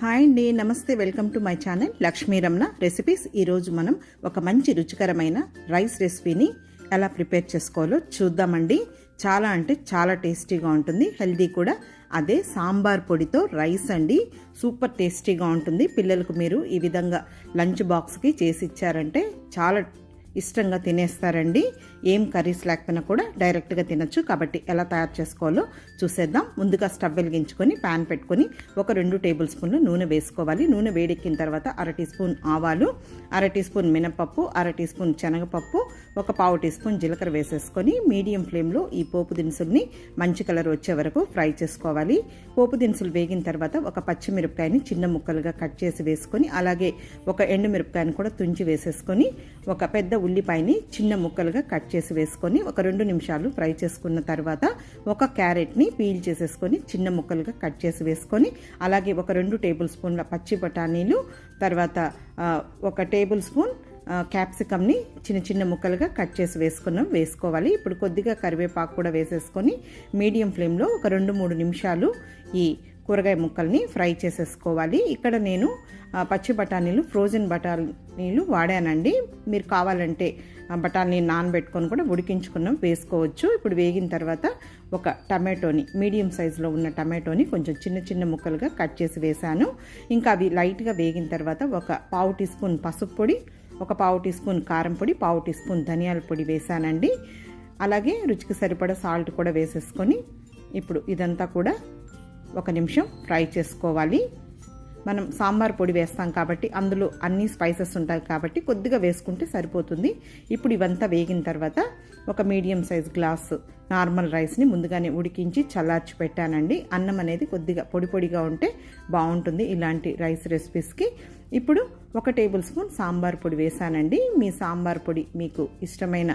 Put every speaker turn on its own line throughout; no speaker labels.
Hi అండి, నమస్తే. Welcome to my channel Lakshmi Ramana recipes. ఈరోజు మనం ఒక మంచి రుచికరమైన రైస్ రెసిపీని ఎలా ప్రిపేర్ చేసుకోవాలో చూద్దామండి. చాలా అంటే చాలా టేస్టీగా ఉంటుంది, హెల్దీ కూడా. అదే సాంబార్ పొడితో రైస్ అండి. సూపర్ టేస్టీగా ఉంటుంది. పిల్లలకు మీరు ఈ విధంగా లంచ్ బాక్స్కి చేసి ఇచ్చారంటే చాలా ఇష్టంగా తినేస్తారండి. ఏం కర్రీస్ లేకపోయినా కూడా డైరెక్ట్గా తినచ్చు. కాబట్టి ఎలా తయారు చేసుకోవాలో చూసేద్దాం. ముందుగా స్టవ్ వెలిగించుకొని ప్యాన్ పెట్టుకొని ఒక 2 టేబుల్ స్పూన్లు నూనె వేసుకోవాలి. నూనె వేడెక్కిన తర్వాత 1/2 టీ స్పూన్ ఆవాలు, 1/2 టీ స్పూన్ మినపప్పు, 1/2 టీ స్పూన్ శనగపప్పు, ఒక 1/4 టీ స్పూన్ జీలకర్ర వేసేసుకొని మీడియం ఫ్లేమ్లో ఈ పోపు దినుసుల్ని మంచి కలర్ వచ్చే వరకు ఫ్రై చేసుకోవాలి. పోపు దినుసులు వేగిన తర్వాత ఒక పచ్చిమిరపకాయని చిన్న ముక్కలుగా కట్ చేసి వేసుకొని, అలాగే ఒక ఎండుమిరపకాయని కూడా తుంచి వేసేసుకొని, ఒక పెద్ద ఉల్లిపాయని చిన్న ముక్కలుగా కట్ చేసి వేసుకొని ఒక 2 నిమిషాలు ఫ్రై చేసుకున్న తర్వాత ఒక క్యారెట్ని పీల్ చేసేసుకొని చిన్న ముక్కలుగా కట్ చేసి వేసుకొని, అలాగే ఒక 2 టేబుల్ స్పూన్ల పచ్చి బఠానీలు, తర్వాత ఒక టేబుల్ స్పూన్ క్యాప్సికమ్ని చిన్న చిన్న ముక్కలుగా కట్ చేసి వేసుకోవాలి. ఇప్పుడు కొద్దిగా కరివేపాకు కూడా వేసేసుకొని మీడియం ఫ్లేమ్లో ఒక 2-3 నిమిషాలు ఈ కూరగాయ ముక్కల్ని ఫ్రై చేసేసుకోవాలి. ఇక్కడ నేను పచ్చి బఠానీలు, ఫ్రోజన్ బఠానీలు వాడానండి. మీరు కావాలంటే బఠానీ నానబెట్టుకొని కూడా ఉడికించుకున్నాం వేసుకోవచ్చు. ఇప్పుడు వేగిన తర్వాత ఒక టమాటోని, మీడియం సైజులో ఉన్న టమాటోని కొంచెం చిన్న చిన్న ముక్కలుగా కట్ చేసి వేసాను. ఇంకా అవి లైట్గా వేగిన తర్వాత ఒక 1/2 టీ స్పూన్ పసుపు పొడి, ఒక 1/2 టీ స్పూన్ కారం పొడి, 1/2 టీ స్పూన్ ధనియాల పొడి వేసానండి. అలాగే రుచికి సరిపడా సాల్ట్ కూడా వేసేసుకొని ఇప్పుడు ఇదంతా కూడా 1 నిమిషం ఫ్రై చేసుకోవాలి. మనం సాంబార్ పొడి వేస్తాం కాబట్టి అందులో అన్ని స్పైసెస్ ఉంటాయి కాబట్టి కొద్దిగా వేసుకుంటే సరిపోతుంది. ఇప్పుడు ఇవంతా వేగిన తర్వాత ఒక మీడియం సైజ్ గ్లాసు నార్మల్ రైస్ని ముందుగానే ఉడికించి చల్లార్చి పెట్టానండి. అన్నం అనేది కొద్దిగా పొడి పొడిగా ఉంటే బాగుంటుంది ఇలాంటి రైస్ రెసిపీస్కి. ఇప్పుడు 1 టేబుల్ స్పూన్ సాంబార్ పొడి వేసానండి. మీ సాంబార్ పొడి మీకు ఇష్టమైన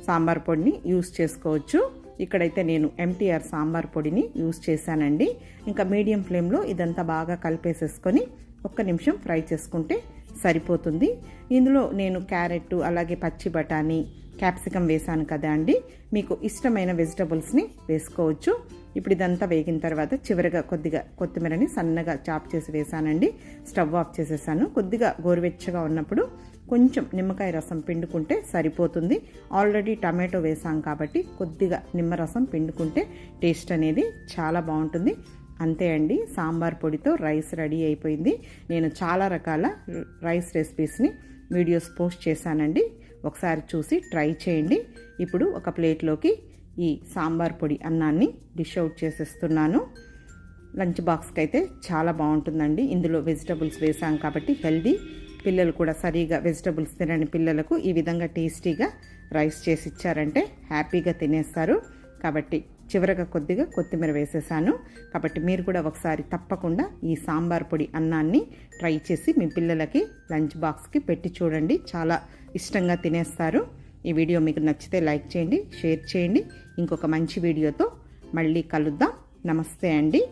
సాంబార్ పొడిని యూస్ చేసుకోవచ్చు. ఇక్కడైతే నేను ఎంటీఆర్ సాంబార్ పొడిని యూస్ చేశానండి. ఇంకా మీడియం ఫ్లేమ్లో ఇదంతా బాగా కలిపేసేసుకొని 1 నిమిషం ఫ్రై చేసుకుంటే సరిపోతుంది. ఇందులో నేను క్యారెట్, అలాగే పచ్చి బఠానీ, క్యాప్సికమ్ వేసాను కదా అండి. మీకు ఇష్టమైన వెజిటబుల్స్ని వేసుకోవచ్చు. ఇప్పుడు ఇదంతా వేగిన తర్వాత చివరిగా కొద్దిగా కొత్తిమీరని సన్నగా చాప్ చేసి వేసానండి. స్టవ్ ఆఫ్ చేసేసాను. కొద్దిగా గోరువెచ్చగా ఉన్నప్పుడు కొంచెం నిమ్మకాయ రసం పిండుకుంటే సరిపోతుంది. ఆల్రెడీ టమాటో వేసాం కాబట్టి కొద్దిగా నిమ్మరసం పిండుకుంటే టేస్ట్ అనేది చాలా బాగుంటుంది. అంతే అండి, సాంబార్ పొడితో రైస్ రెడీ అయిపోయింది. నేను చాలా రకాల రైస్ రెసిపీస్ని వీడియోస్ పోస్ట్ చేశానండి. ఒకసారి చూసి ట్రై చేయండి. ఇప్పుడు ఒక ప్లేట్లోకి ఈ సాంబార్ పొడి అన్నాన్ని డిష్ అవుట్ చేసేస్తున్నాను. లంచ్ బాక్స్కి అయితే చాలా బాగుంటుందండి. ఇందులో వెజిటబుల్స్ వేసాం కాబట్టి హెల్దీ. పిల్లలు కూడా సరిగా వెజిటబుల్స్ తినని పిల్లలకు ఈ విధంగా టేస్టీగా రైస్ చేసి ఇచ్చారంటే హ్యాపీగా తినేస్తారు. కాబట్టి చివరగా కొద్దిగా కొత్తిమీర వేసేసాను. కాబట్టి మీరు కూడా ఒకసారి తప్పకుండా ఈ సాంబార్ పొడి అన్నాన్ని ట్రై చేసి మీ పిల్లలకి లంచ్ బాక్స్కి పెట్టి చూడండి. చాలా ఇష్టంగా తినేస్తారు. ఈ వీడియో మీకు నచ్చితే లైక్ చేయండి, షేర్ చేయండి. ఇంకొక మంచి వీడియోతో మళ్ళీ కలుద్దాం. నమస్తే అండి.